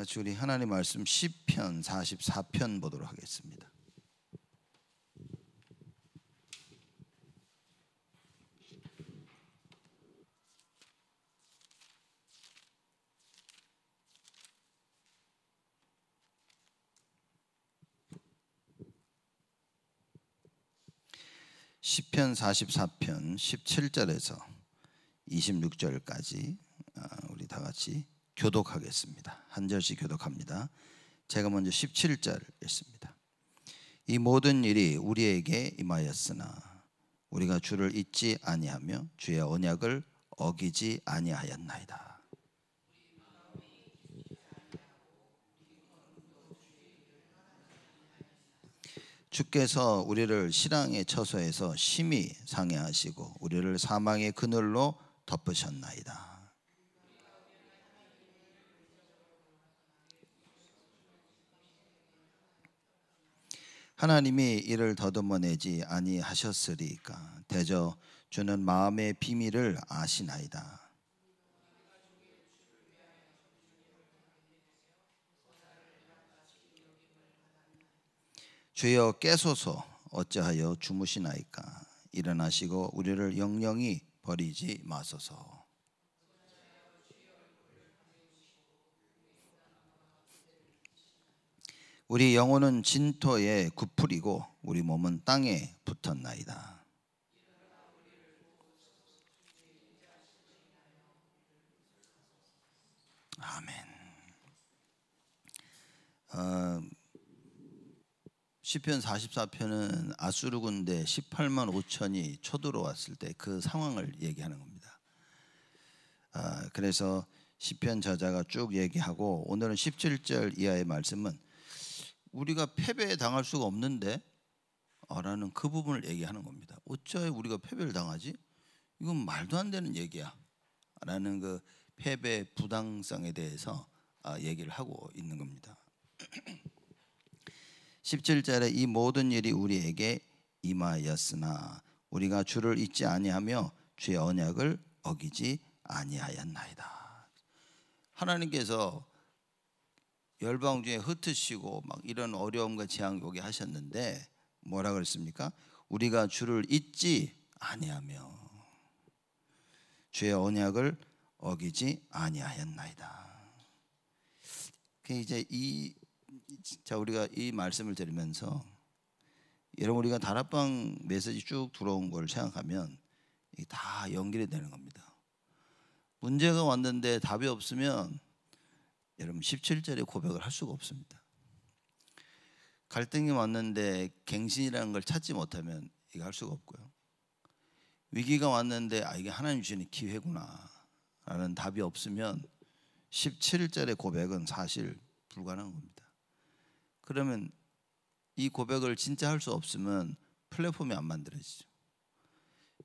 같이 우리 하나님 말씀 시편 44편 보도록 하겠습니다. 시편 44편 17절에서 26절까지 우리 다 같이 교독하겠습니다. 한 절씩 교독합니다. 제가 먼저 17절 읽습니다. 이 모든 일이 우리에게 임하였으나 우리가 주를 잊지 아니하며 주의 언약을 어기지 아니하였나이다. 주께서 우리를 실랑의 처소에서 심히 상해하시고 우리를 사망의 그늘로 덮으셨나이다. 하나님이 이를 더듬어내지 아니하셨으리까 대저 주는 마음의 비밀을 아시나이다. 주여 깨소서 어찌하여 주무시나이까 일어나시고 우리를 영영히 버리지 마소서. 우리 영혼은 진토에 굽풀이고 우리 몸은 땅에 붙었나이다. 아멘. 시편 44편은 아수르 군대 18만 5천이 쳐들어왔을 때 그 상황을 얘기하는 겁니다. 그래서 시편 저자가 쭉 얘기하고 오늘은 17절 이하의 말씀은 우리가 패배에 당할 수가 없는데 라는 그 부분을 얘기하는 겁니다. 어찌하여 우리가 패배를 당하지? 이건 말도 안 되는 얘기야 라는 그 패배 부당성에 대해서 얘기를 하고 있는 겁니다. 17절에 이 모든 일이 우리에게 임하였으나 우리가 주를 잊지 아니하며 주의 언약을 어기지 아니하였나이다. 하나님께서 열방 중에 흩으시고 막 이런 어려움과 재앙 오게 하셨는데 뭐라 그랬습니까? 우리가 주를 잊지 아니하며 주의 언약을 어기지 아니하였나이다. 이제 우리가 이 말씀을 들으면서 여러분 우리가 다락방 메시지 쭉 들어온 걸 생각하면 이게 다 연결이 되는 겁니다. 문제가 왔는데 답이 없으면 여러분 17절의 고백을 할 수가 없습니다. 갈등이 왔는데 갱신이라는 걸 찾지 못하면 이거 할 수가 없고요. 위기가 왔는데 이게 하나님 주시는 기회구나 라는 답이 없으면 17절의 고백은 사실 불가능한 겁니다. 그러면 이 고백을 진짜 할 수 없으면 플랫폼이 안 만들어지죠.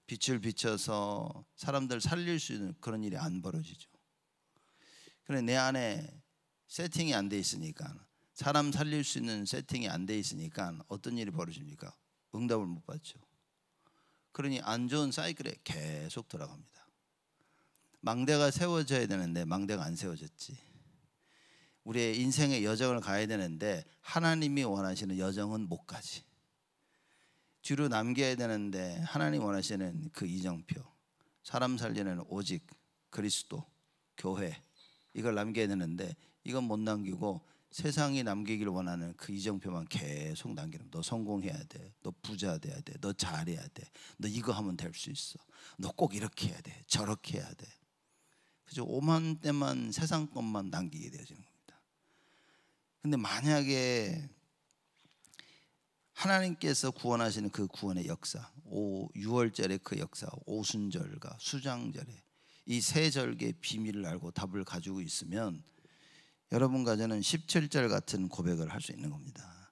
빛을 비춰서 사람들 살릴 수 있는 그런 일이 안 벌어지죠. 그래 내 안에 세팅이 안 돼 있으니까 사람 살릴 수 있는 세팅이 안 돼 있으니까 어떤 일이 벌어집니까? 응답을 못 받죠. 그러니 안 좋은 사이클에 계속 들어갑니다. 망대가 세워져야 되는데 망대가 안 세워졌지. 우리의 인생의 여정을 가야 되는데 하나님이 원하시는 여정은 못 가지. 뒤로 남겨야 되는데 하나님 원하시는 그 이정표, 사람 살리는 오직 그리스도, 교회 이걸 남겨야 되는데 이건 못 남기고 세상이 남기길 원하는 그 이정표만 계속 남기는. 너 성공해야 돼, 너 부자 돼야 돼, 너 잘해야 돼, 너 이거 하면 될 수 있어, 너 꼭 이렇게 해야 돼, 저렇게 해야 돼. 그죠? 오만 때만 세상 것만 남기게 되어지는 겁니다. 근데 만약에 하나님께서 구원하시는 그 구원의 역사, 6월절의 그 역사, 오순절과 수장절의 이 세 절기의 비밀을 알고 답을 가지고 있으면 여러분과 저는 17절 같은 고백을 할 수 있는 겁니다.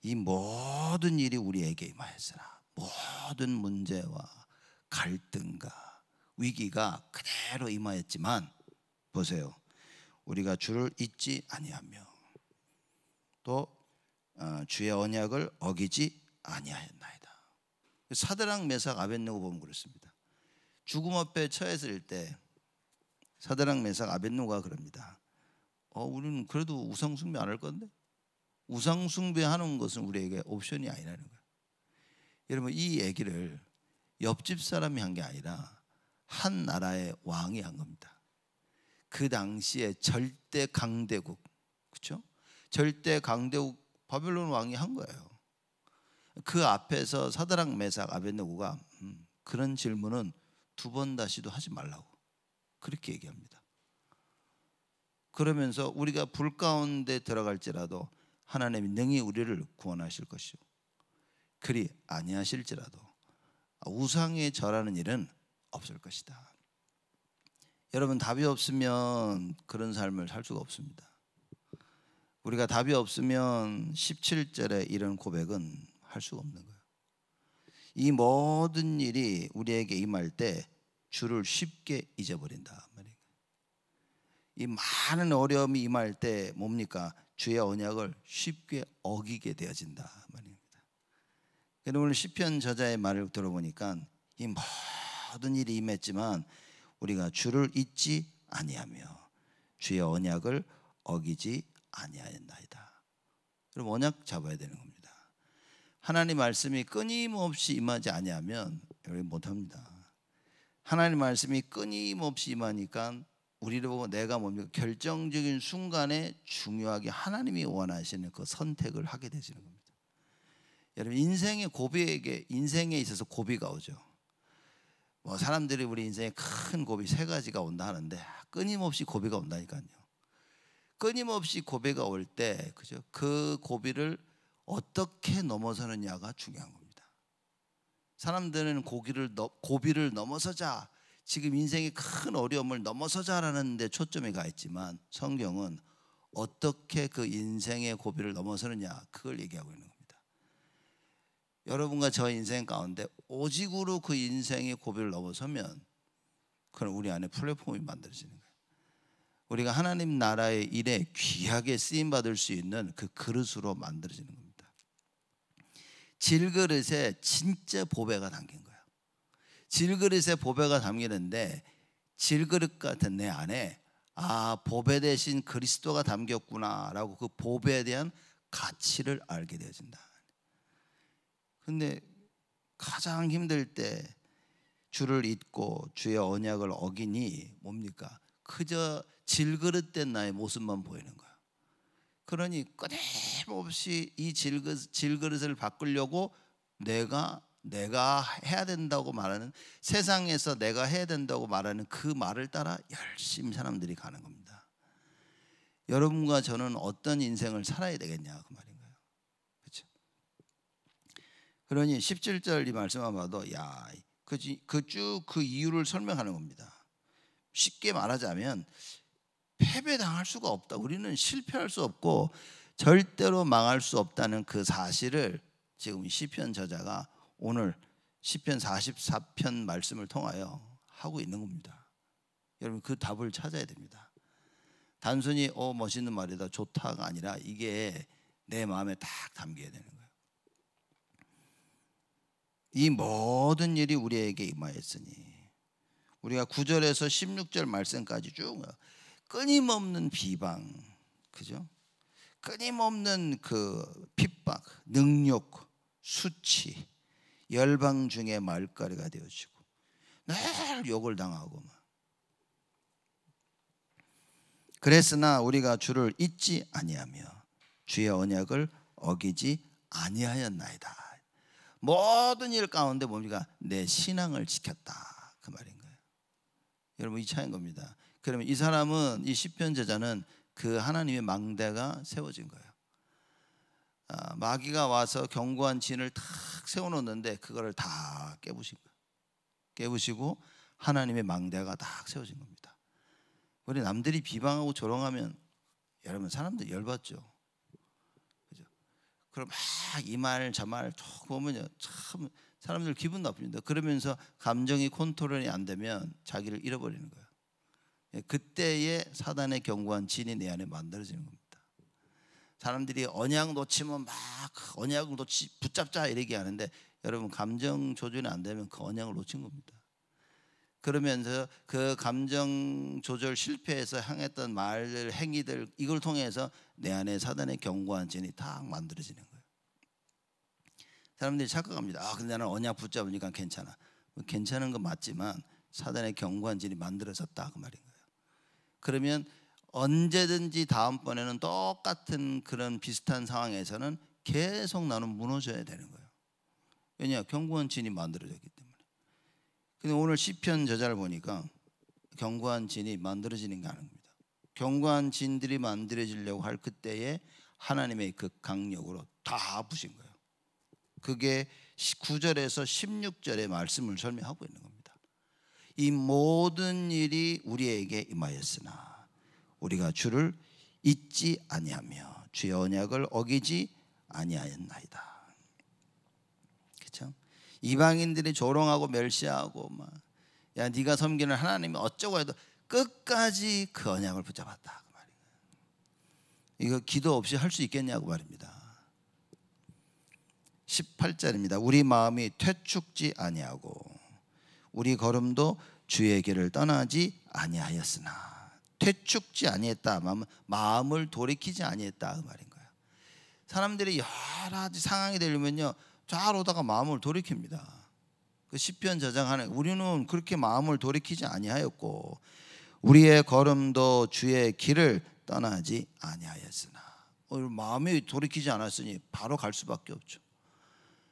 이 모든 일이 우리에게 임하였으나 모든 문제와 갈등과 위기가 그대로 임하였지만 보세요. 우리가 주를 잊지 아니하며 또 주의 언약을 어기지 아니하였나이다. 사드락 메삭 아벳느고 보면 그렇습니다. 죽음 앞에 처했을 때 사드락 메삭 아벳느고가 그럽니다. 우리는 그래도 우상 숭배 안 할 건데. 우상 숭배하는 것은 우리에게 옵션이 아니라는 거예요. 여러분, 이 얘기를 옆집 사람이 한 게 아니라 한 나라의 왕이 한 겁니다. 그 당시에 절대 강대국, 그렇죠? 절대 강대국 바벨론 왕이 한 거예요. 그 앞에서 사드락 메삭 아벳느고가 그런 질문은 두 번 다시도 하지 말라고 그렇게 얘기합니다. 그러면서 우리가 불 가운데 들어갈지라도 하나님이 능히 우리를 구원하실 것이요, 그리 아니하실지라도 우상에 절하는 일은 없을 것이다. 여러분, 답이 없으면 그런 삶을 살 수가 없습니다. 우리가 답이 없으면 17절에 이런 고백은 할 수가 없는 거예요. 이 모든 일이 우리에게 임할 때 주를 쉽게 잊어버린다 말이에요. 이 많은 어려움이 임할 때 뭡니까? 주의 언약을 쉽게 어기게 되어진다 말입니다. 그런데 오늘 시편 저자의 말을 들어보니까 이 모든 일이 임했지만 우리가 주를 잊지 아니하며 주의 언약을 어기지 아니하였나이다. 그럼 언약 잡아야 되는 겁니다. 하나님 말씀이 끊임없이 임하지 아니하면 우리 못합니다. 하나님 말씀이 끊임없이 임하니까 우리를 보고 내가 뭡니까? 결정적인 순간에 중요하게 하나님이 원하시는 그 선택을 하게 되시는 겁니다. 여러분, 인생에 있어서 고비가 오죠. 사람들이 우리 인생에 큰 고비 세 가지가 온다 하는데 끊임없이 고비가 온다니까요. 끊임없이 고비가 올 때, 그죠? 그 고비를 어떻게 넘어서느냐가 중요한 겁니다. 사람들은 고비를 넘어서자, 지금 인생의 큰 어려움을 넘어서자라는 데 초점이 가 있지만 성경은 어떻게 그 인생의 고비를 넘어서느냐, 그걸 얘기하고 있는 겁니다. 여러분과 저 인생 가운데 오직으로 그 인생의 고비를 넘어서면 그건 우리 안에 플랫폼이 만들어지는 거예요. 우리가 하나님 나라의 일에 귀하게 쓰임받을 수 있는 그 그릇으로 만들어지는 겁니다. 질그릇에 진짜 보배가 담긴 거예요. 질그릇에 보배가 담기는데 질그릇 같은 내 안에 보배 대신 그리스도가 담겼구나라고 그 보배에 대한 가치를 알게 되어진다. 근데 가장 힘들 때 주를 잊고 주의 언약을 어기니 뭡니까? 그저 질그릇된 나의 모습만 보이는 거야. 그러니 끊임없이 이 질그릇을 바꾸려고 내가 해야 된다고 말하는, 세상에서 내가 해야 된다고 말하는 그 말을 따라 열심히 사람들이 가는 겁니다. 여러분과 저는 어떤 인생을 살아야 되겠냐, 그 말인 거예요. 그렇죠? 그러니 17절 이 말씀만 봐도 그 이유를 설명하는 겁니다. 쉽게 말하자면 패배당할 수가 없다. 우리는 실패할 수 없고 절대로 망할 수 없다는 그 사실을 지금 시편 저자가 오늘 시편 44편 말씀을 통하여 하고 있는 겁니다. 여러분, 그 답을 찾아야 됩니다. 단순히 멋있는 말이다, 좋다가 아니라 이게 내 마음에 딱 담겨야 되는 거예요. 이 모든 일이 우리에게 임하였으니, 우리가 9절에서 16절 말씀까지 쭉 끊임없는 비방, 그죠? 끊임없는 그 핍박, 능욕, 수치, 열방 중에 말거리가 되어지고 늘 욕을 당하고 그랬으나 우리가 주를 잊지 아니하며 주의 언약을 어기지 아니하였나이다. 모든 일 가운데 뭡니까? 내 신앙을 지켰다, 그 말인 거예요. 여러분, 이 차이인 겁니다. 그러면 이 사람은, 이 시편 저자는 그 하나님의 망대가 세워진 거예요. 마귀가 와서 견고한 진을 탁 세워놓는데 그거를 다 깨부신 거예요. 깨부시고 하나님의 망대가 딱 세워진 겁니다. 우리 남들이 비방하고 조롱하면 여러분, 사람들 열받죠. 그죠? 그럼 막 이 말 저 말 쭉 보면요, 참 사람들 기분 나쁩니다. 그러면서 감정이 컨트롤이 안 되면 자기를 잃어버리는 거예요. 그때에 사단의 견고한 진이 내 안에 만들어지는 겁니다. 사람들이 언약 놓치면 막 언약을 붙잡자 이렇게 하는데 여러분, 감정 조절이 안 되면 그 언약을 놓친 겁니다. 그러면서 그 감정 조절 실패해서 행했던 말, 행위들 이걸 통해서 내 안에 사단의 견고한 진이 딱 만들어지는 거예요. 사람들이 착각합니다. 아, 근데 나는 언약 붙잡으니까 괜찮아. 괜찮은 건 맞지만 사단의 견고한 진이 만들어졌다 그 말인 거예요. 그러면 언제든지 다음번에는 똑같은 그런 비슷한 상황에서는 계속 나는 무너져야 되는 거예요. 왜냐? 견고한 진이 만들어졌기 때문에. 근데 오늘 시편 저자를 보니까 견고한 진이 만들어지는 게 아닙니다. 견고한 진들이 만들어지려고 할 그때에 하나님의 그 강력으로 다 부신 거예요. 그게 9절에서 16절의 말씀을 설명하고 있는 겁니다. 이 모든 일이 우리에게 임하였으나 우리가 주를 잊지 아니하며 주의 언약을 어기지 아니하였나이다. 그렇죠? 이방인들이 조롱하고 멸시하고 막, 야 네가 섬기는 하나님이 어쩌고 해도 끝까지 그 언약을 붙잡았다 그 말이에요. 이거 기도 없이 할 수 있겠냐고 말입니다. 18절입니다. 우리 마음이 퇴축지 아니하고 우리 걸음도 주의 길을 떠나지 아니하였으나. 퇴축지 아니했다 마음을 돌이키지 아니했다 그 말인 거예요. 사람들이 여러 가지 상황이 되려면요 잘 오다가 마음을 돌이킵니다. 그 시편 저자하는 우리는 그렇게 마음을 돌이키지 아니하였고 우리의 걸음도 주의 길을 떠나지 아니하였으나. 마음이 돌이키지 않았으니 바로 갈 수밖에 없죠.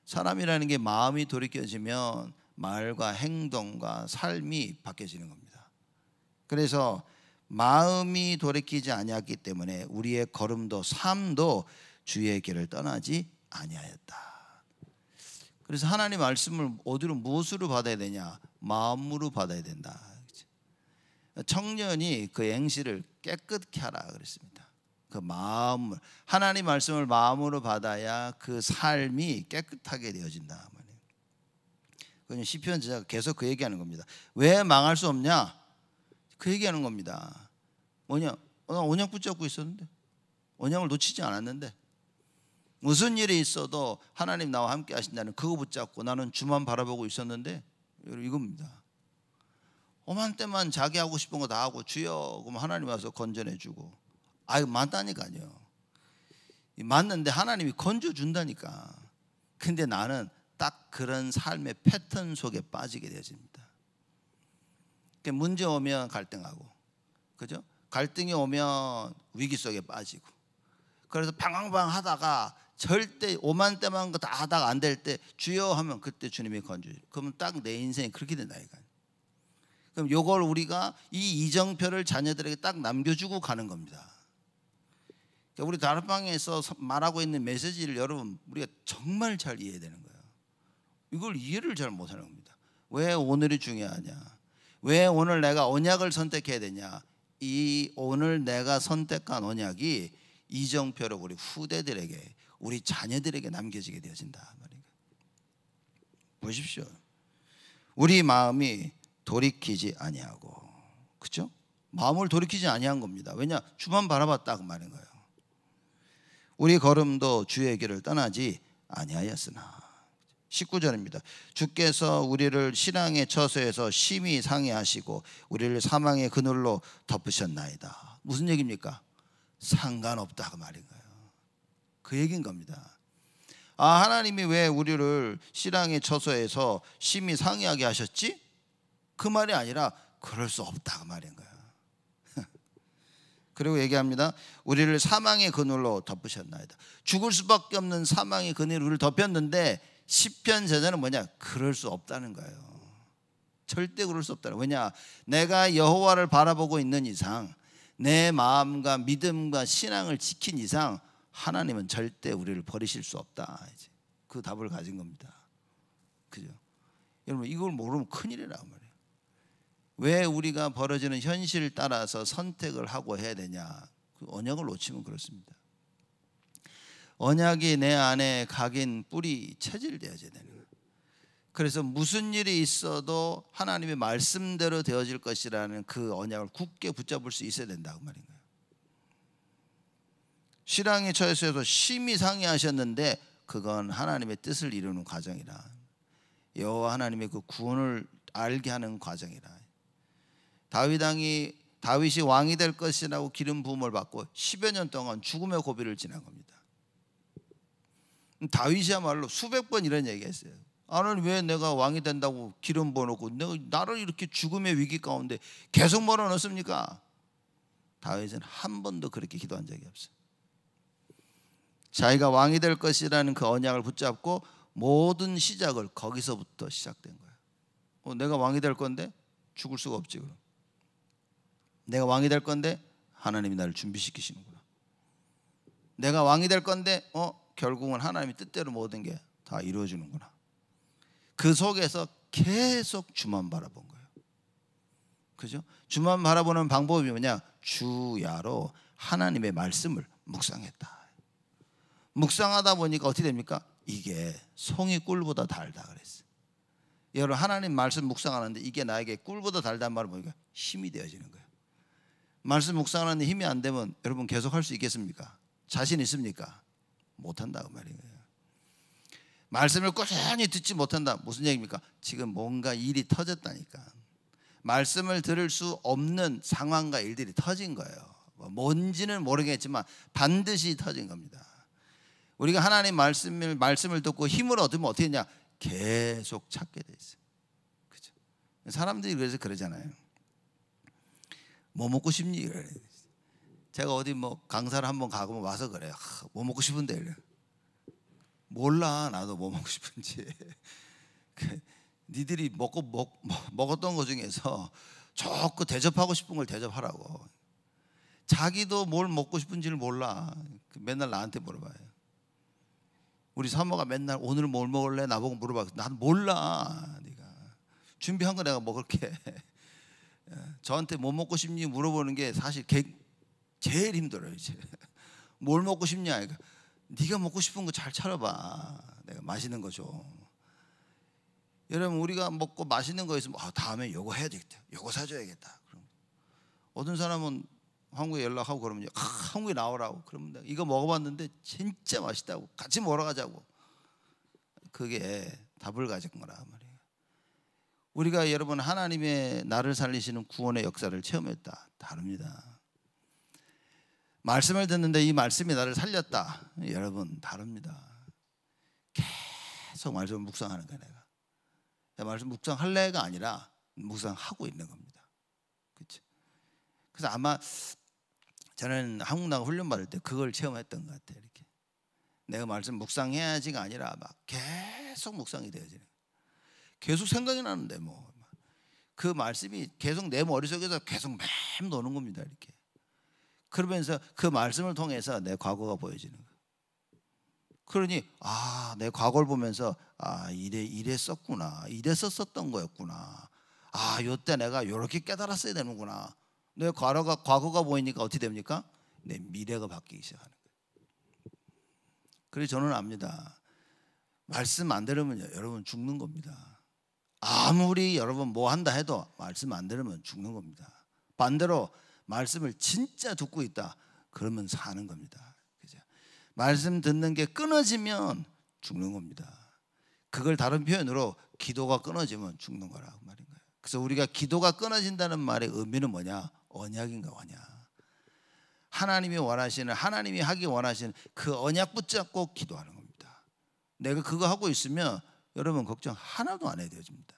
사람이라는 게 마음이 돌이켜지면 말과 행동과 삶이 바뀌어지는 겁니다. 그래서 마음이 돌이키지 아니했기 때문에 우리의 걸음도 삶도 주의 길을 떠나지 아니하였다. 그래서 하나님 말씀을 어디로 무엇으로 받아야 되냐? 마음으로 받아야 된다. 청년이 그 행실을 깨끗게 하라 그랬습니다. 그 마음을, 하나님 말씀을 마음으로 받아야 그 삶이 깨끗하게 되어진다. 그건 시편 저자가 계속 그 얘기하는 겁니다. 왜 망할 수 없냐? 그 얘기하는 겁니다. 뭐냐? 나 언약 붙잡고 있었는데, 언약을 놓치지 않았는데, 무슨 일이 있어도 하나님 나와 함께 하신다는 그거 붙잡고 나는 주만 바라보고 있었는데, 이겁니다. 오만 때만 자기 하고 싶은 거 다 하고 주여 그러면 하나님 와서 건져내주고, 아유 맞다니까요. 맞는데 하나님이 건져준다니까. 근데 나는 딱 그런 삶의 패턴 속에 빠지게 되어집니다. 문제 오면 갈등하고, 그죠? 갈등이 오면 위기 속에 빠지고, 그래서 방황방 하다가 절대 오만 때만 다 하다가 안 될 때 주여 하면 그때 주님이 건져줘요. 그러면 딱 내 인생이 그렇게 된다니까요. 그럼 요걸 우리가 이 이정표를 자녀들에게 딱 남겨주고 가는 겁니다. 우리 다락방에서 말하고 있는 메시지를 여러분 우리가 정말 잘 이해해야 되는 거예요. 이걸 이해를 잘 못하는 겁니다. 왜 오늘이 중요하냐? 왜 오늘 내가 언약을 선택해야 되냐? 이 오늘 내가 선택한 언약이 이정표로 우리 후대들에게, 우리 자녀들에게 남겨지게 되어진다 말이에요. 보십시오. 우리 마음이 돌이키지 아니하고, 그렇죠? 마음을 돌이키지 아니한 겁니다. 왜냐? 주만 바라봤다 그 말인 거예요. 우리 걸음도 주의 길을 떠나지 아니하였으나. 19절입니다. 주께서 우리를 신앙의 처소에서 심히 상해하시고 우리를 사망의 그늘로 덮으셨나이다. 무슨 얘기입니까? 상관없다 그 말인 거예요. 그 얘기인 겁니다. 아, 하나님이 왜 우리를 신앙의 처소에서 심히 상해하게 하셨지? 그 말이 아니라 그럴 수 없다 그 말인 거예요. 그리고 얘기합니다. 우리를 사망의 그늘로 덮으셨나이다. 죽을 수밖에 없는 사망의 그늘이 우리를 덮였는데 시편 저자는 뭐냐? 그럴 수 없다는 거예요. 절대 그럴 수 없다는 거예요. 왜냐? 내가 여호와를 바라보고 있는 이상, 내 마음과 믿음과 신앙을 지킨 이상 하나님은 절대 우리를 버리실 수 없다. 이제 그 답을 가진 겁니다. 그죠? 여러분 이걸 모르면 큰일이라고 말이에요. 왜 우리가 벌어지는 현실을 따라서 선택을 하고 해야 되냐? 그 언약을 놓치면 그렇습니다. 언약이 내 안에 각인 뿌리 체질되어져야 되는 거예요. 그래서 무슨 일이 있어도 하나님의 말씀대로 되어질 것이라는 그 언약을 굳게 붙잡을 수 있어야 된다고 말인 거예요. 신앙의 처에서도 심히 상해하셨는데 그건 하나님의 뜻을 이루는 과정이라, 여호와 하나님의 그 구원을 알게 하는 과정이라. 다윗이 왕이 될 것이라고 기름 부음을 받고 10여 년 동안 죽음의 고비를 지난 겁니다. 다윗이야말로 수백 번 이런 얘기했어요. 나는 왜 내가 왕이 된다고 기름 부어놓고 나를 이렇게 죽음의 위기 가운데 계속 몰아넣습니까? 다윗은 한 번도 그렇게 기도한 적이 없어요. 자기가 왕이 될 것이라는 그 언약을 붙잡고 모든 시작을 거기서부터 시작된 거예요. 내가 왕이 될 건데 죽을 수가 없지. 그럼 내가 왕이 될 건데 하나님이 나를 준비시키시는구나. 내가 왕이 될 건데 결국은 하나님의 뜻대로 모든 게 다 이루어지는구나. 그 속에서 계속 주만 바라본 거예요. 그죠? 주만 바라보는 방법이 뭐냐? 주야로 하나님의 말씀을 묵상했다. 묵상하다 보니까 어떻게 됩니까? 이게 송이 꿀보다 달다 그랬어요. 여러분, 하나님 말씀 묵상하는데 이게 나에게 꿀보다 달다는 말을 보니까 힘이 되어지는 거예요. 말씀 묵상하는데 힘이 안 되면 여러분 계속 할 수 있겠습니까? 자신 있습니까? 못한다 그 말이에요. 말씀을 꾸준히 듣지 못한다. 무슨 얘기입니까? 지금 뭔가 일이 터졌다니까. 말씀을 들을 수 없는 상황과 일들이 터진 거예요. 뭔지는 모르겠지만 반드시 터진 겁니다. 우리가 하나님 말씀을 듣고 힘을 얻으면 어떻게 했냐? 계속 찾게 돼 있어요. 그죠? 사람들이 그래서 그러잖아요. 뭐 먹고 싶니? 제가 어디 뭐 강사를 한번 가고 와서 그래요. 뭐 먹고 싶은데 이래. 몰라 나도 뭐 먹고 싶은지. 니들이 먹었던 것 중에서 자꾸 대접하고 싶은 걸 대접하라고. 자기도 뭘 먹고 싶은지를 몰라. 맨날 나한테 물어봐요. 우리 사모가 맨날 오늘 뭘 먹을래? 나보고 물어봐. 난 몰라. 네가 준비한 거 내가 먹을게. 저한테 뭐 먹고 싶니 물어보는 게 사실 제일 힘들어요. 이제 뭘 먹고 싶냐? 그러니까 네가 먹고 싶은 거 잘 차려봐. 내가 맛있는 거 줘. 여러분, 우리가 먹고 맛있는 거 있으면 다음에 요거 해야 되겠다. 요거 사줘야겠다. 그럼 어떤 사람은 한국에 연락하고 그러면 한국에 나오라고. 그러면 이거 먹어봤는데 진짜 맛있다고. 같이 먹으러 가자고. 그게 답을 가진 거라 말이에요. 우리가 여러분 하나님의 나를 살리시는 구원의 역사를 체험했다. 다릅니다. 말씀을 듣는데 이 말씀이 나를 살렸다. 여러분 다릅니다. 계속 말씀을 묵상하는 거야. 내가 말씀 묵상할래가 아니라 묵상하고 있는 겁니다. 그렇죠? 그래서 아마 저는 한국 나가 훈련 받을 때 그걸 체험했던 것 같아요. 이렇게 내가 말씀 묵상해야지가 아니라 막 계속 묵상이 되어지는 거예요. 계속 생각이 나는데 그 말씀이 계속 내 머릿속에서 계속 맴도는 겁니다. 이렇게 그러면서 그 말씀을 통해서 내 과거가 보여지는 거예요. 그러니 내 과거를 보면서 이랬었구나, 이랬었던 거였구나. 요때 내가 이렇게 깨달았어야 되는구나. 내 과거가 보이니까 어떻게 됩니까? 내 미래가 바뀌기 시작하는 거예요. 그래서 저는 압니다. 말씀 안 들으면 여러분 죽는 겁니다. 아무리 여러분 뭐 한다 해도 말씀 안 들으면 죽는 겁니다. 반대로 말씀을 진짜 듣고 있다 그러면 사는 겁니다. 그죠? 말씀 듣는 게 끊어지면 죽는 겁니다. 그걸 다른 표현으로 기도가 끊어지면 죽는 거라고 말인 거예요. 그래서 우리가 기도가 끊어진다는 말의 의미는 뭐냐? 언약인가 언약. 하나님이 원하시는, 하나님이 하기 원하시는 그 언약 붙잡고 기도하는 겁니다. 내가 그거 하고 있으면 여러분 걱정 하나도 안 해도 되어집니다.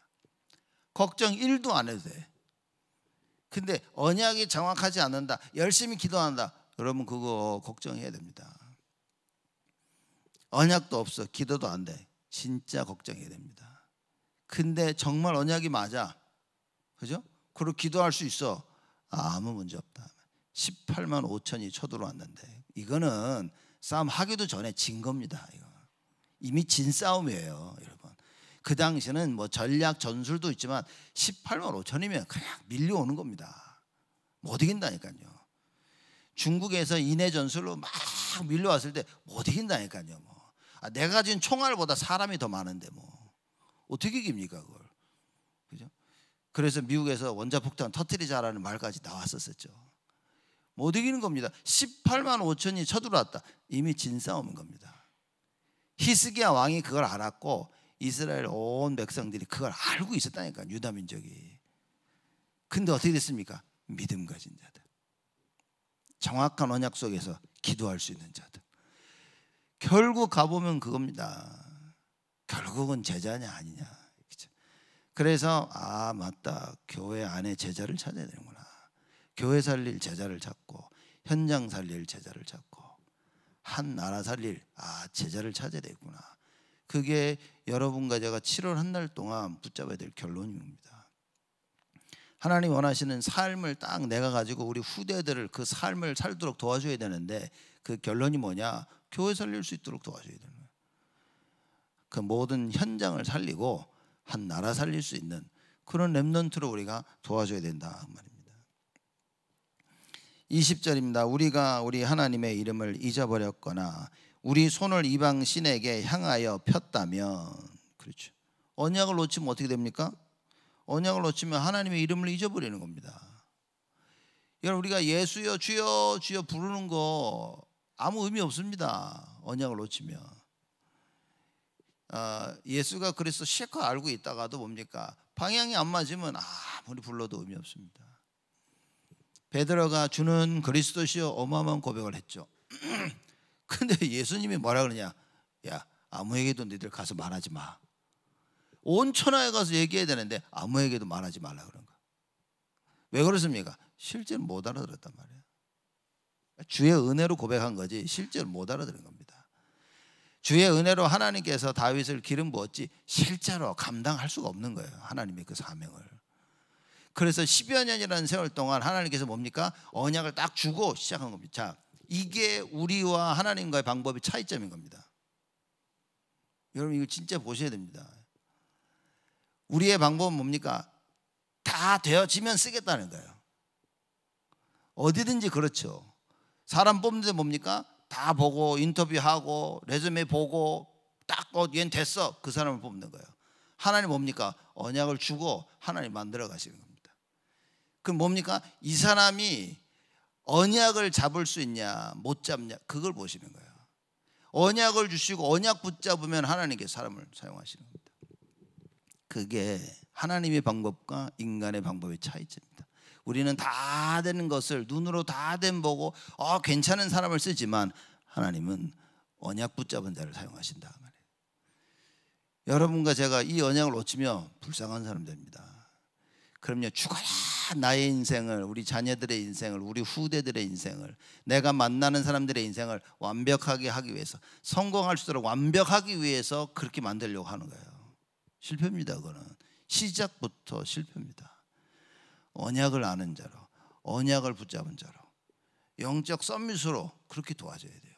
걱정 1도 안 해도 돼. 근데 언약이 정확하지 않는다, 열심히 기도한다, 여러분 그거 걱정해야 됩니다. 언약도 없어, 기도도 안 돼, 진짜 걱정해야 됩니다. 근데 정말 언약이 맞아, 그죠? 그리고 기도할 수 있어, 아무 문제 없다. 18만 5천이 쳐들어왔는데 이거는 싸움 하기도 전에 진 겁니다. 이거 이미 진 싸움이에요, 여러분. 그 당시는 뭐 전략 전술도 있지만 18만 5천이면 그냥 밀려오는 겁니다. 못 이긴다니까요. 중국에서 인해 전술로 막 밀려왔을 때 못 이긴다니까요. 내가 가진 총알보다 사람이 더 많은데 어떻게 이깁니까 그걸? 그죠? 그래서 미국에서 원자폭탄 터뜨리자라는 말까지 나왔었죠. 못 이기는 겁니다. 18만 5천이 쳐들어왔다. 이미 진 싸움인 겁니다. 히스기야 왕이 그걸 알았고 이스라엘 온 백성들이 그걸 알고 있었다니까, 유다 민족이. 근데 어떻게 됐습니까? 믿음 가진 자들, 정확한 언약 속에서 기도할 수 있는 자들. 결국 가보면 그겁니다. 결국은 제자냐 아니냐. 그렇죠? 그래서 맞다, 교회 안에 제자를 찾아야 되는구나. 교회 살릴 제자를 찾고, 현장 살릴 제자를 찾고, 한 나라 살릴 제자를 찾아야 되겠구나. 그게 여러분과 제가 7월 한 달 동안 붙잡아야 될 결론입니다. 하나님 원하시는 삶을 딱 내가 가지고 우리 후대들을 그 삶을 살도록 도와줘야 되는데, 그 결론이 뭐냐? 교회 살릴 수 있도록 도와줘야 되는 거예요. 그 모든 현장을 살리고 한 나라 살릴 수 있는 그런 렘넌트로 우리가 도와줘야 된다 그 말입니다. 20절입니다. 우리가 우리 하나님의 이름을 잊어버렸거나 우리 손을 이방 신에게 향하여 폈다면, 그렇죠. 언약을 놓치면 어떻게 됩니까? 언약을 놓치면 하나님의 이름을 잊어버리는 겁니다. 여러분, 우리가 예수여 주여 주여 부르는 거 아무 의미 없습니다. 언약을 놓치면. 예수가 그리스도 실컷 알고 있다가도 뭡니까? 방향이 안 맞으면 아무리 불러도 의미 없습니다. 베드로가 주는 그리스도시여 어마어마한 고백을 했죠. 근데 예수님이 뭐라 그러냐? 야, 아무에게도 너희들 가서 말하지 마. 온 천하에 가서 얘기해야 되는데 아무에게도 말하지 말라 그런 거. 왜 그렇습니까? 실제로 못 알아들었단 말이에요. 주의 은혜로 고백한 거지 실제로 못 알아들은 겁니다. 주의 은혜로 하나님께서 다윗을 기름 부었지 실제로 감당할 수가 없는 거예요. 하나님의 그 사명을. 그래서 10여 년이라는 세월 동안 하나님께서 뭡니까? 언약을 딱 주고 시작한 겁니다. 자, 이게 우리와 하나님과의 방법의 차이점인 겁니다. 여러분, 이거 진짜 보셔야 됩니다. 우리의 방법은 뭡니까? 다 되어지면 쓰겠다는 거예요. 어디든지 그렇죠. 사람 뽑는데 뭡니까? 다 보고 인터뷰하고 레주메 보고 딱 얘는 됐어, 그 사람을 뽑는 거예요. 하나님 뭡니까? 언약을 주고 하나님 만들어 가시는 겁니다. 그럼 뭡니까? 이 사람이 언약을 잡을 수 있냐 못 잡냐 그걸 보시는 거예요. 언약을 주시고 언약 붙잡으면 하나님께서 사람을 사용하시는 겁니다. 그게 하나님의 방법과 인간의 방법의 차이점입니다. 우리는 다 되는 것을 눈으로 다 된 보고 괜찮은 사람을 쓰지만 하나님은 언약 붙잡은 자를 사용하신다 말이에요. 여러분과 제가 이 언약을 놓치면 불쌍한 사람 됩니다. 그럼요, 죽어라 나의 인생을, 우리 자녀들의 인생을, 우리 후대들의 인생을, 내가 만나는 사람들의 인생을 완벽하게 하기 위해서, 성공할 수 있도록 완벽하기 위해서 그렇게 만들려고 하는 거예요. 실패입니다. 그거는 시작부터 실패입니다. 언약을 아는 자로, 언약을 붙잡은 자로, 영적 썸밋으로 그렇게 도와줘야 돼요.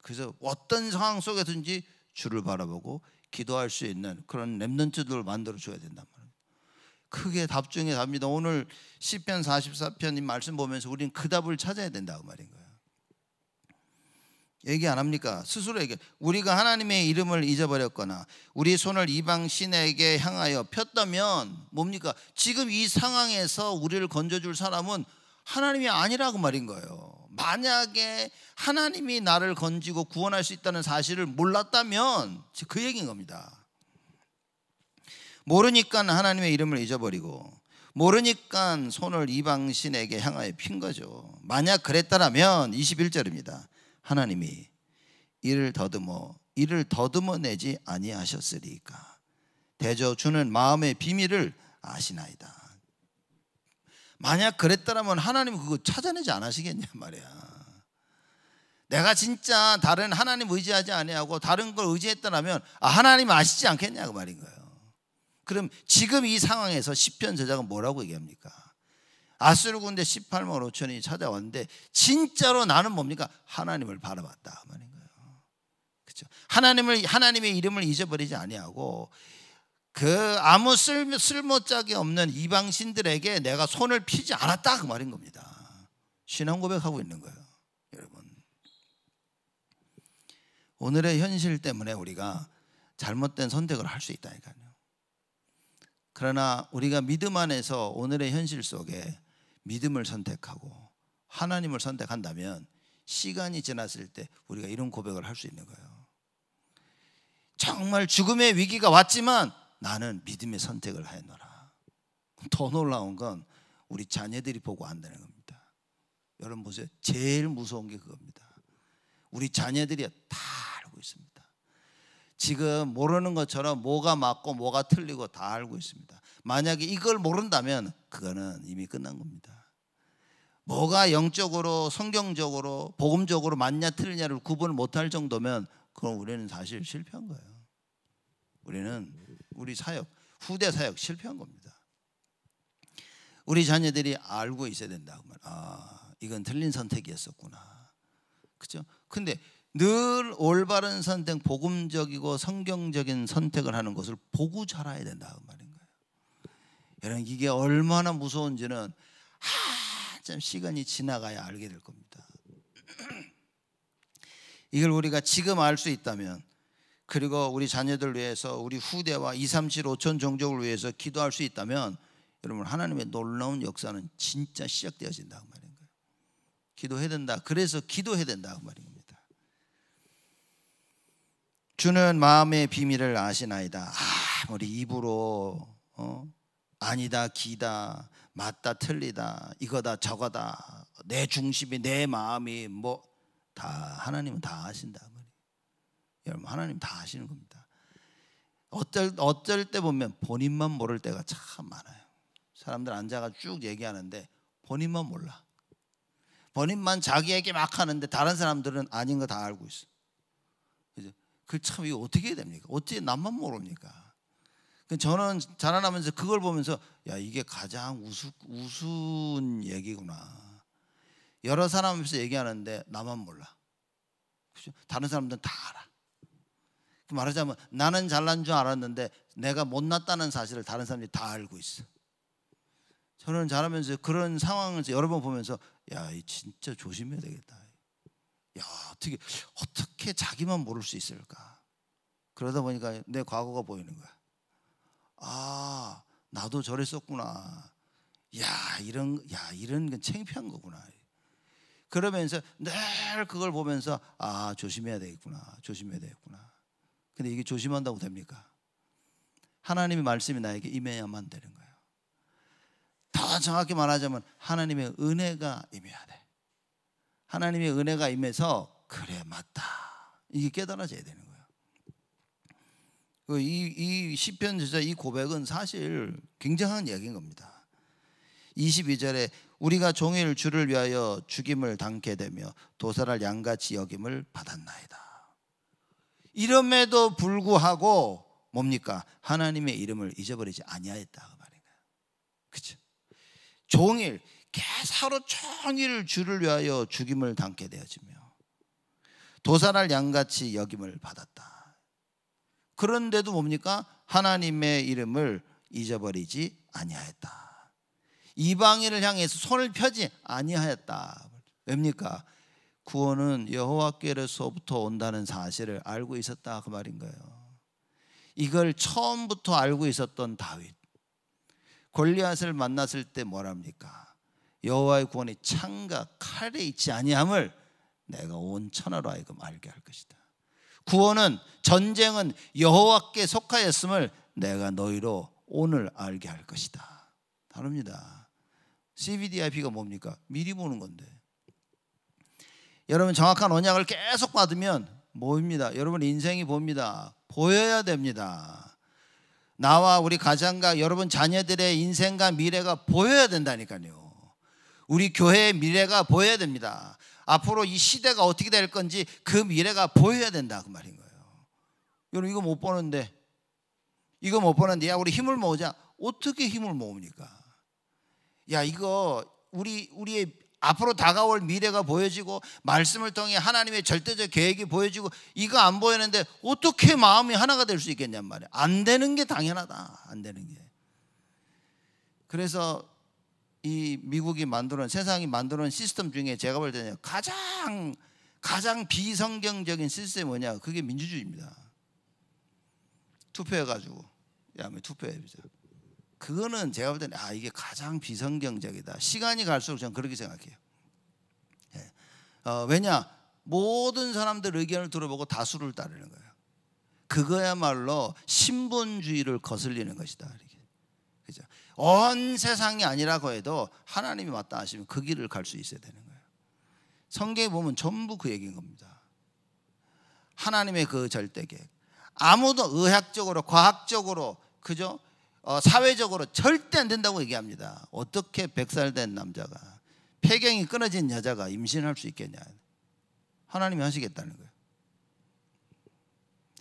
그래서 어떤 상황 속에든지 주를 바라보고 기도할 수 있는 그런 렘넌트들을 만들어줘야 된단 말이에요. 그게 답 중에 답입니다. 오늘 시편 44편 이 말씀 보면서 우리는 그 답을 찾아야 된다고 말인 거예요. 얘기 안 합니까? 스스로 얘기. 우리가 하나님의 이름을 잊어버렸거나 우리 손을 이방 신에게 향하여 폈다면 뭡니까? 지금 이 상황에서 우리를 건져줄 사람은 하나님이 아니라고 말인 거예요. 만약에 하나님이 나를 건지고 구원할 수 있다는 사실을 몰랐다면 그 얘기인 겁니다. 모르니까 하나님의 이름을 잊어버리고 모르니까 손을 이방 신에게 향하여 핀 거죠. 만약 그랬다면 21절입니다. 하나님이 이를 더듬어내지 아니하셨으리까. 대저 주는 마음의 비밀을 아시나이다. 만약 그랬다면 하나님은 그거 찾아내지 않으시겠냐 말이야. 내가 진짜 다른 하나님 의지하지 아니하고 다른 걸 의지했다면 하나님 아시지 않겠냐 그 말인 거예요. 그럼 지금 이 상황에서 시편 저자가 뭐라고 얘기합니까? 아수르 군대 18만 5천이 찾아왔는데 진짜로 나는 뭡니까? 하나님을 바라봤다 말인 거예요. 그렇죠? 하나님의 이름을 잊어버리지 아니하고 그 아무 쓸모짝이 없는 이방신들에게 내가 손을 피지 않았다 그 말인 겁니다. 신앙 고백하고 있는 거예요. 여러분, 오늘의 현실 때문에 우리가 잘못된 선택을 할 수 있다니까요. 그러나 우리가 믿음 안에서 오늘의 현실 속에 믿음을 선택하고 하나님을 선택한다면 시간이 지났을 때 우리가 이런 고백을 할 수 있는 거예요. 정말 죽음의 위기가 왔지만 나는 믿음의 선택을 하였노라. 더 놀라운 건 우리 자녀들이 보고 안다는 겁니다. 여러분 보세요. 제일 무서운 게 그겁니다. 우리 자녀들이 다 알고 있습니다. 지금 모르는 것처럼 뭐가 맞고 뭐가 틀리고 다 알고 있습니다. 만약에 이걸 모른다면 그거는 이미 끝난 겁니다. 뭐가 영적으로 성경적으로 복음적으로 맞냐 틀리냐를 구분을 못할 정도면 그럼 우리는 사실 실패한 거예요. 우리는 우리 사역, 후대 사역 실패한 겁니다. 우리 자녀들이 알고 있어야 된다고 말. 이건 틀린 선택이었었구나. 그렇죠? 근데 늘 올바른 선택, 복음적이고 성경적인 선택을 하는 것을 보고 자라야 된다고 말인 거예요. 여러분 이게 얼마나 무서운지는 한참 시간이 지나가야 알게 될 겁니다. 이걸 우리가 지금 알 수 있다면, 그리고 우리 자녀들 위해서 우리 후대와 2, 3, 7, 5천 종족을 위해서 기도할 수 있다면 여러분 하나님의 놀라운 역사는 진짜 시작되어진다고 말인 거예요. 기도해야 된다. 그래서 기도해야 된다고 말인 겁니다. 주는 마음의 비밀을 아시나이다. 우리 입으로 아니다, 기다, 맞다, 틀리다, 이거다, 저거다, 내 중심이, 내 마음이 뭐 다 하나님은 다 아신다 말이에요. 여러분 하나님 다 아시는 겁니다. 어쩔 때 보면 본인만 모를 때가 참 많아요. 사람들 앉아가 쭉 얘기하는데 본인만 몰라. 본인만 자기 얘기 막 하는데 다른 사람들은 아닌 거 다 알고 있어. 그 참 이거 어떻게 해야 됩니까? 어떻게 남만 모릅니까? 저는 자라나면서 그걸 보면서 야 이게 가장 우스운 얘기구나. 여러 사람 앞에서 얘기하는데 나만 몰라. 그렇죠? 다른 사람들은 다 알아. 말하자면 나는 잘난 줄 알았는데 내가 못났다는 사실을 다른 사람들이 다 알고 있어. 저는 자라면서 그런 상황을 여러 번 보면서 야, 이 진짜 조심해야 되겠다. 야, 어떻게 자기만 모를 수 있을까? 그러다 보니까 내 과거가 보이는 거야. 나도 저랬었구나. 이런 건 창피한 거구나. 그러면서 늘 그걸 보면서 조심해야 되겠구나. 조심해야 되겠구나. 근데 이게 조심한다고 됩니까? 하나님의 말씀이 나에게 임해야만 되는 거예요. 더 정확히 말하자면 하나님의 은혜가 임해야 돼. 하나님의 은혜가 임해서 그래 맞다 이게 깨달아져야 되는 거예요. 이 시편 저자 이 고백은 사실 굉장한 이야기인 겁니다. 22절에 우리가 종일 주를 위하여 죽임을 당케 되며 도살할 양같이 여김을 받았나이다. 이름에도 불구하고 뭡니까? 하나님의 이름을 잊어버리지 아니하였다 그 말인가요? 그렇죠? 종일 하루 종일 주를 위하여 죽임을 당케 되어지며 도살할 양같이 여김을 받았다. 그런데도 뭡니까? 하나님의 이름을 잊어버리지 아니하였다. 이방인을 향해서 손을 펴지 아니하였다. 왜입니까? 구원은 여호와께로서부터 온다는 사실을 알고 있었다 그 말인 거예요. 이걸 처음부터 알고 있었던 다윗, 골리앗을 만났을 때 뭐랍니까? 여호와의 구원이 창과 칼에 있지 아니함을 내가 온 천하로 하여금 알게 할 것이다. 구원은, 전쟁은 여호와께 속하였음을 내가 너희로 오늘 알게 할 것이다. 다릅니다. CVDIP가 뭡니까? 미리 보는 건데. 여러분 정확한 언약을 계속 받으면 뭐입니다? 여러분 인생이 봅니다. 보여야 됩니다. 나와 우리 가정과 여러분 자녀들의 인생과 미래가 보여야 된다니까요. 우리 교회의 미래가 보여야 됩니다. 앞으로 이 시대가 어떻게 될 건지 그 미래가 보여야 된다 그 말인 거예요. 여러분 이거 못 보는데 야 우리 힘을 모으자. 어떻게 힘을 모읍니까? 야 이거 우리의 앞으로 다가올 미래가 보여지고 말씀을 통해 하나님의 절대적 계획이 보여지고 이거 안 보이는데 어떻게 마음이 하나가 될 수 있겠냔 말이야. 안 되는 게 당연하다. 안 되는 게. 그래서 이 미국이 세상이 만들어낸 시스템 중에 제가 볼 때는 가장 비성경적인 시스템이 뭐냐? 그게 민주주의입니다. 투표해가지고 투표해보자. 그거는 제가 볼 때는 이게 가장 비성경적이다. 시간이 갈수록 저는 그렇게 생각해요. 왜냐? 모든 사람들 의견을 들어보고 다수를 따르는 거예요. 그거야말로 신분주의를 거슬리는 것이다. 그죠? 온 세상이 아니라고 해도 하나님이 마땅하시면 그 길을 갈 수 있어야 되는 거예요. 성경에 보면 전부 그 얘기인 겁니다. 하나님의 그 절대 계획. 아무도 의학적으로 과학적으로 그죠? 사회적으로 절대 안 된다고 얘기합니다. 어떻게 100살 된 남자가 폐경이 끊어진 여자가 임신할 수 있겠냐. 하나님이 하시겠다는 거예요.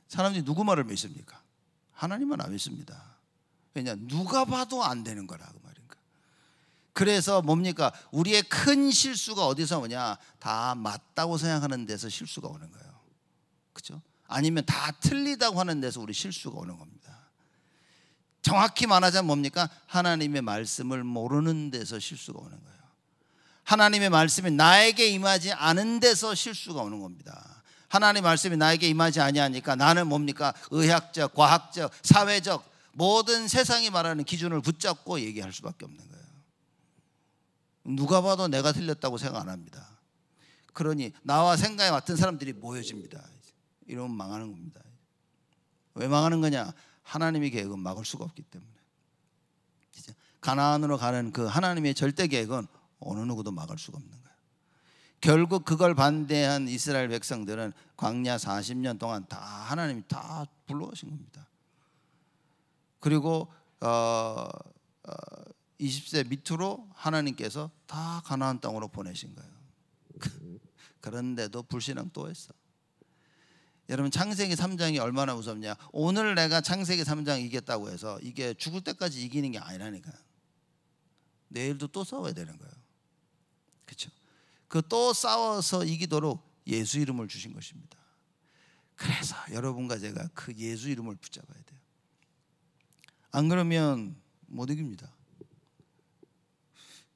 사람들이 누구 말을 믿습니까? 하나님만 안 믿습니다. 왜냐? 누가 봐도 안 되는 거라 그 말인가. 그래서 뭡니까? 우리의 큰 실수가 어디서 오냐? 다 맞다고 생각하는 데서 실수가 오는 거예요. 그렇죠? 아니면 다 틀리다고 하는 데서 우리 실수가 오는 겁니다. 정확히 말하자면 뭡니까? 하나님의 말씀을 모르는 데서 실수가 오는 거예요. 하나님의 말씀이 나에게 임하지 않은 데서 실수가 오는 겁니다. 하나님의 말씀이 나에게 임하지 아니하니까 나는 뭡니까? 의학적, 과학적, 사회적 모든 세상이 말하는 기준을 붙잡고 얘기할 수밖에 없는 거예요. 누가 봐도 내가 틀렸다고 생각 안 합니다. 그러니 나와 생각이 같은 사람들이 모여집니다. 이러면 망하는 겁니다. 왜 망하는 거냐? 하나님의 계획은 막을 수가 없기 때문에. 가나안으로 가는 그 하나님의 절대 계획은 어느 누구도 막을 수가 없는 거예요. 결국 그걸 반대한 이스라엘 백성들은 광야 40년 동안 다 하나님이 다 불러오신 겁니다. 그리고 20세 밑으로 하나님께서 다 가나안 땅으로 보내신 거예요. 그런데도 불신앙 또 했어. 여러분 창세기 3장이 얼마나 무섭냐. 오늘 내가 창세기 3장 이겼다고 해서 이게 죽을 때까지 이기는 게 아니라니까요. 내일도 또 싸워야 되는 거예요. 그렇죠? 그 또 싸워서 이기도록 예수 이름을 주신 것입니다. 그래서 여러분과 제가 그 예수 이름을 붙잡아야 돼요. 안 그러면 못 이깁니다.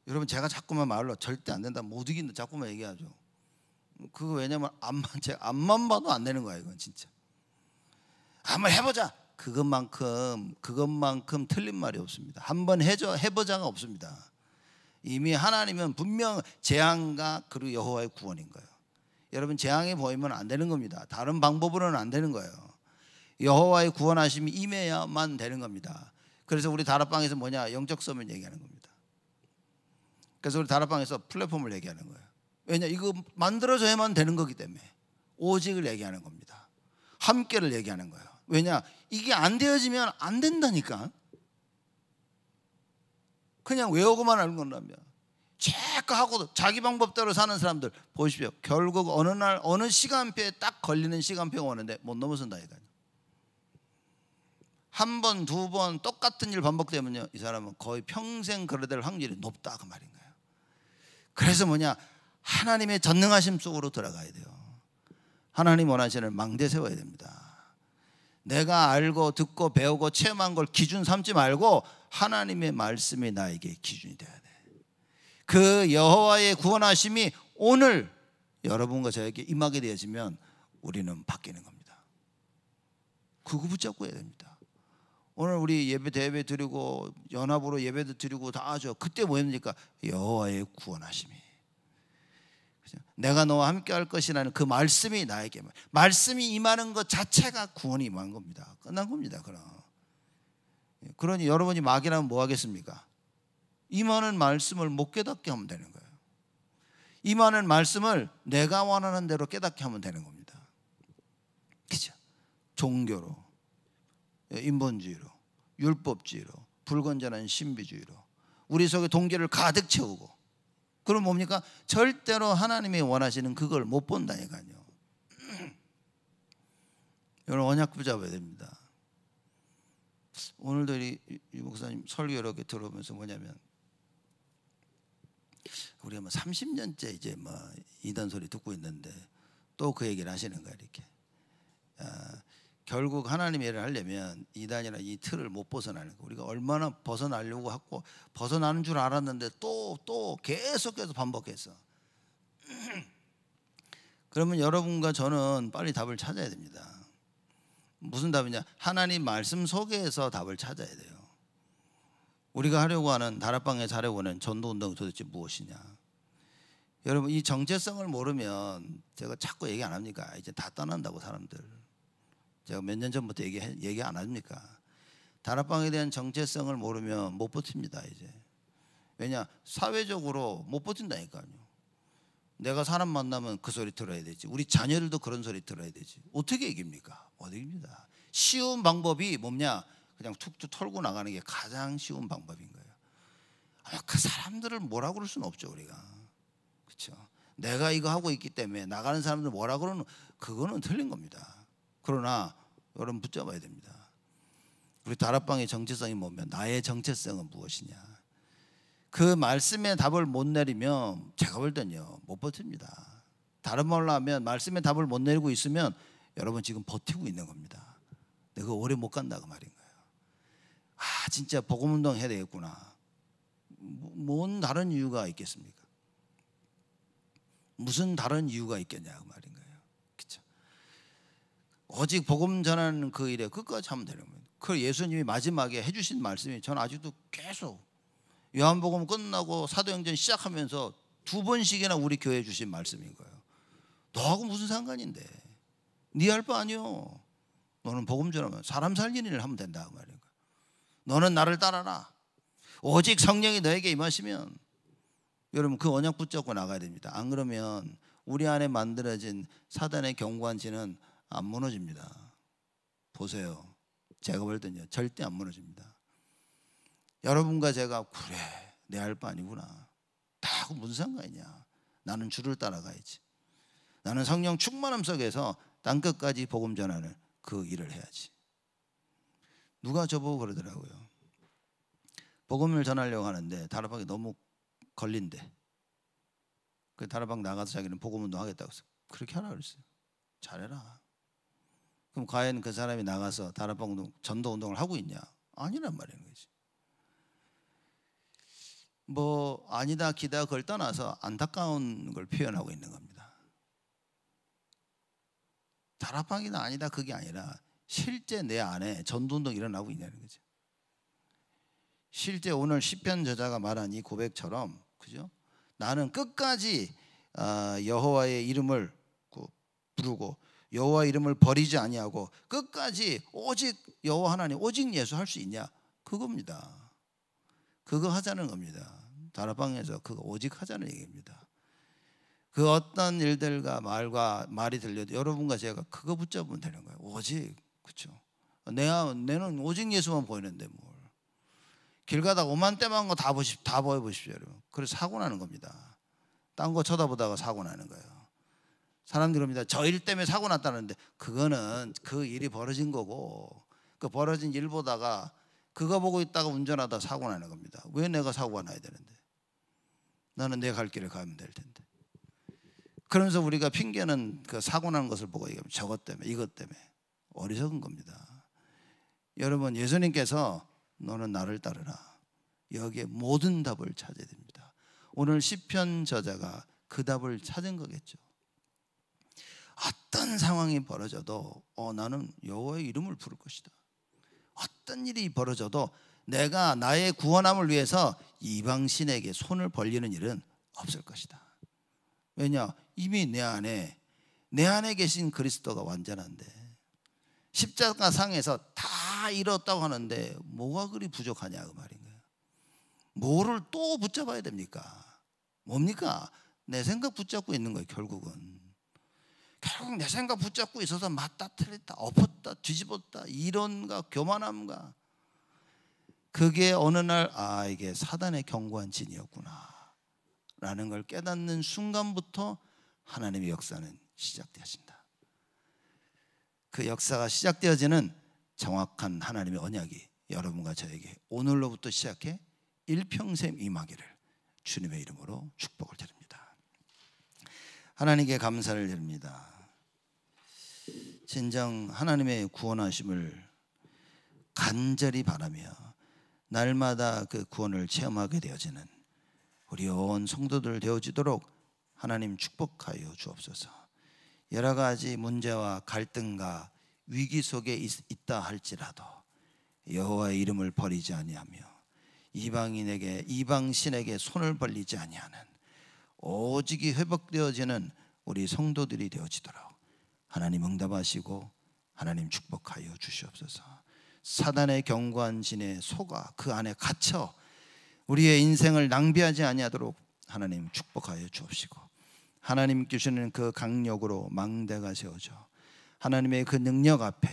여러분 제가 자꾸만 말로 절대 안 된다, 못 이긴다 자꾸만 얘기하죠. 그거 왜냐면 제가 앞만 봐도 안 되는 거야. 이건 진짜 한번 해보자. 그것만큼 틀린 말이 없습니다. 한번 해보자가 없습니다. 이미 하나님은 분명 재앙과 그리고 여호와의 구원인 거예요. 여러분 재앙이 보이면 안 되는 겁니다. 다른 방법으로는 안 되는 거예요. 여호와의 구원하심이 임해야만 되는 겁니다. 그래서 우리 다락방에서 뭐냐? 영적 서면 얘기하는 겁니다. 그래서 우리 다락방에서 플랫폼을 얘기하는 거예요. 왜냐? 이거 만들어져야만 되는 거기 때문에 오직을 얘기하는 겁니다. 함께를 얘기하는 거예요. 왜냐? 이게 안 되어지면 안 된다니까. 그냥 외우고만 하는 건다면 체크 하고 자기 방법대로 사는 사람들 보십시오. 결국 어느 날 어느 시간표에 딱 걸리는 시간표가 오는데 못 넘어선다니까요. 한 번, 두 번 똑같은 일 반복되면요, 이 사람은 거의 평생 그래 될 확률이 높다 그 말인 거예요. 그래서 뭐냐? 하나님의 전능하심 속으로 들어가야 돼요. 하나님 원하시는 망대 세워야 됩니다. 내가 알고 듣고 배우고 체험한 걸 기준 삼지 말고 하나님의 말씀이 나에게 기준이 돼야 돼. 그 여호와의 구원하심이 오늘 여러분과 저에게 임하게 되어지면 우리는 바뀌는 겁니다. 그거 붙잡고 해야 됩니다. 오늘 우리 예배 대회 드리고 연합으로 예배도 드리고 다 하죠. 그때 뭐입니까? 여호와의 구원하심이. 내가 너와 함께 할 것이라는 그 말씀이 나에게, 말씀이 임하는 것 자체가 구원이 임한 겁니다. 끝난 겁니다. 그러니 여러분이 막이라면 뭐 하겠습니까? 임하는 말씀을 못 깨닫게 하면 되는 거예요. 임하는 말씀을 내가 원하는 대로 깨닫게 하면 되는 겁니다. 그죠? 종교로, 인본주의로, 율법주의로, 불건전한 신비주의로 우리 속에 동기를 가득 채우고, 그럼 뭡니까? 절대로 하나님이 원하시는 그걸 못 본다니까요. 여러분 언약 붙잡아야 됩니다. 오늘도 이 목사님 설교 이렇게 들어보면서 뭐냐면, 우리가 뭐 30년째 이제 뭐 이단 소리 듣고 있는데 또 그 얘기를 하시는 거야. 이렇게 결국 하나님의 일을 하려면 이단이나 이 틀을 못 벗어나는 거. 우리가 얼마나 벗어나려고 하고 벗어나는 줄 알았는데 또 계속해서 반복했어. 그러면 여러분과 저는 빨리 답을 찾아야 됩니다. 무슨 답이냐? 하나님 말씀 속에서 답을 찾아야 돼요. 우리가 하려고 하는, 다락방에서 하려고 하는 전도운동이 도대체 무엇이냐? 여러분 이 정체성을 모르면, 제가 자꾸 얘기 안 합니까? 이제 다 떠난다고 사람들. 제가 몇 년 전부터 얘기 안 합니까? 다락방에 대한 정체성을 모르면 못 버팁니다 이제. 왜냐, 사회적으로 못 버틴다니까요. 내가 사람 만나면 그 소리 들어야 되지. 우리 자녀들도 그런 소리 들어야 되지. 어떻게 이깁니까? 못 이깁니다. 쉬운 방법이 뭐냐? 그냥 툭툭 털고 나가는 게 가장 쉬운 방법인 거예요. 그 사람들을 뭐라 그럴 수는 없죠 우리가. 그렇죠? 내가 이거 하고 있기 때문에 나가는 사람들 뭐라 그러는, 그거는 틀린 겁니다. 그러나 여러분 붙잡아야 됩니다. 우리 다락방의 정체성이 뭐면 나의 정체성은 무엇이냐. 그 말씀에 답을 못 내리면 제가 볼 때는요 못 버팁니다. 다른 말로 하면 말씀에 답을 못 내리고 있으면 여러분 지금 버티고 있는 겁니다. 내가 오래 못 간다 그 말인 거예요. 아 진짜 복음운동 해야 되겠구나. 뭔 다른 이유가 있겠습니까? 무슨 다른 이유가 있겠냐 그 말인 거예요. 그렇죠? 오직 복음 전하는 그 일에 끝까지 하면 되는 거예요. 그 예수님이 마지막에 해주신 말씀이 저는 아직도 계속 요한복음 끝나고 사도행전 시작하면서 2번씩이나 우리 교회에 주신 말씀인 거예요. 너하고 무슨 상관인데? 네 할 바 아니요. 너는 복음 전하면 사람 살리는 일을 하면 된다 그 말인 거예요. 너는 나를 따라라. 오직 성령이 너에게 임하시면 여러분 그 언약 붙잡고 나가야 됩니다. 안 그러면 우리 안에 만들어진 사단의 경관지는 안 무너집니다. 보세요. 제가 볼 때는요 절대 안 무너집니다. 여러분과 제가 그래 내 할 바 아니구나. 다하고 무슨 상관이냐. 나는 주를 따라가야지. 나는 성령 충만함 속에서 땅끝까지 복음 전하는 그 일을 해야지. 누가 저보고 그러더라고요. 복음을 전하려고 하는데 다락방이 너무 걸린대. 그 다락방 나가서 자기는 복음운동 하겠다고 해서 그렇게 하라 그랬어요. 잘해라. 그럼 과연 그 사람이 나가서 다락방 운동, 전도 운동을 하고 있냐? 아니란 말인 거지. 뭐 아니다 기다 그걸 떠나서 안타까운 걸 표현하고 있는 겁니다. 다락방이나 아니다 그게 아니라 실제 내 안에 전도운동 일어나고 있냐는 거죠. 실제 오늘 시편 저자가 말한 이 고백처럼 그죠? 나는 끝까지 여호와의 이름을 부르고 여호와 이름을 버리지 아니하고 끝까지 오직 여호와 하나님 오직 예수 할 수 있냐? 그겁니다. 그거 하자는 겁니다. 다락방에서 그거 오직 하자는 얘기입니다. 그 어떤 일들과 말이 들려도 여러분과 제가 그거 붙잡으면 되는 거예요. 오직. 그렇죠? 내는 오직 예수만 보이는데 뭘. 길 가다가 오만때만 거 다 보여보십시오 여러분. 그래서 사고 나는 겁니다. 딴 거 쳐다보다가 사고 나는 거예요. 사람들이 그럽니다. 저 일 때문에 사고 났다는데 그거는 그 일이 벌어진 거고 그 벌어진 일 보다가 그거 보고 있다가 운전하다 사고 나는 겁니다. 왜 내가 사고가 나야 되는데? 나는 내 갈 길을 가면 될 텐데. 그러면서 우리가 핑계는 그 사고 나는 것을 보고 얘기하면 저것 때문에 이것 때문에 어리석은 겁니다. 여러분 예수님께서 너는 나를 따르라. 여기에 모든 답을 찾아야 됩니다. 오늘 시편 저자가 그 답을 찾은 거겠죠. 어떤 상황이 벌어져도 나는 여호와의 이름을 부를 것이다. 어떤 일이 벌어져도 내가 나의 구원함을 위해서 이방신에게 손을 벌리는 일은 없을 것이다. 왜냐? 이미 내 안에 계신 그리스도가 완전한데 십자가 상에서 다 이뤘다고 하는데 뭐가 그리 부족하냐 그 말인 거예요. 뭐를 또 붙잡아야 됩니까? 뭡니까? 내 생각 붙잡고 있는 거예요. 결국 내 생각 붙잡고 있어서 맞다 틀렸다 엎었다 뒤집었다 이론과 교만함과 그게 어느 날 이게 사단의 견고한 진이었구나 라는 걸 깨닫는 순간부터 하나님의 역사는 시작되어진다. 그 역사가 시작되어지는 정확한 하나님의 언약이 여러분과 저에게 오늘로부터 시작해 일평생 임하기를 주님의 이름으로 축복을 드립니다. 하나님께 감사를 드립니다. 진정 하나님의 구원하심을 간절히 바라며 날마다 그 구원을 체험하게 되어지는 우리 온 성도들 되어지도록 하나님 축복하여 주옵소서. 여러 가지 문제와 갈등과 위기 속에 있다 할지라도 여호와의 이름을 버리지 아니하며 이방신에게 손을 벌리지 아니하는 오직이 회복되어지는 우리 성도들이 되어지도록 하나님 응답하시고 하나님 축복하여 주시옵소서. 사단의 견고한 진에 속아 그 안에 갇혀 우리의 인생을 낭비하지 아니하도록 하나님 축복하여 주옵시고, 하나님 주시는 그 강력으로 망대가 세워져 하나님의 그 능력 앞에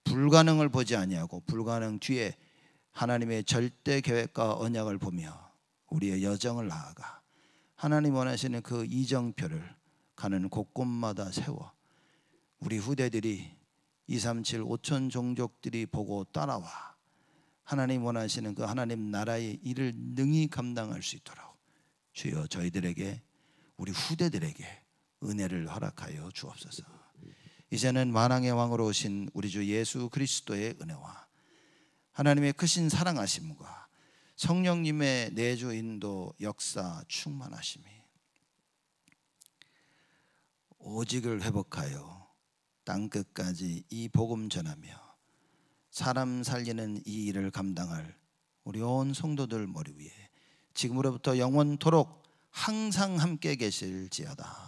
불가능을 보지 아니하고 불가능 뒤에 하나님의 절대 계획과 언약을 보며 우리의 여정을 나아가 하나님 원하시는 그 이정표를 가는 곳곳마다 세워 우리 후대들이 237 5천 종족들이 보고 따라와 하나님 원하시는 그 하나님 나라의 일을 능히 감당할 수 있도록 주여 저희들에게, 우리 후대들에게 은혜를 허락하여 주옵소서. 이제는 만왕의 왕으로 오신 우리 주 예수 그리스도의 은혜와 하나님의 크신 사랑하심과 성령님의 내주 인도 역사 충만하심이 오직을 회복하여 땅끝까지 이 복음 전하며 사람 살리는 이 일을 감당할 우리 온 성도들 머리 위에 지금으로부터 영원토록 항상 함께 계실지어다.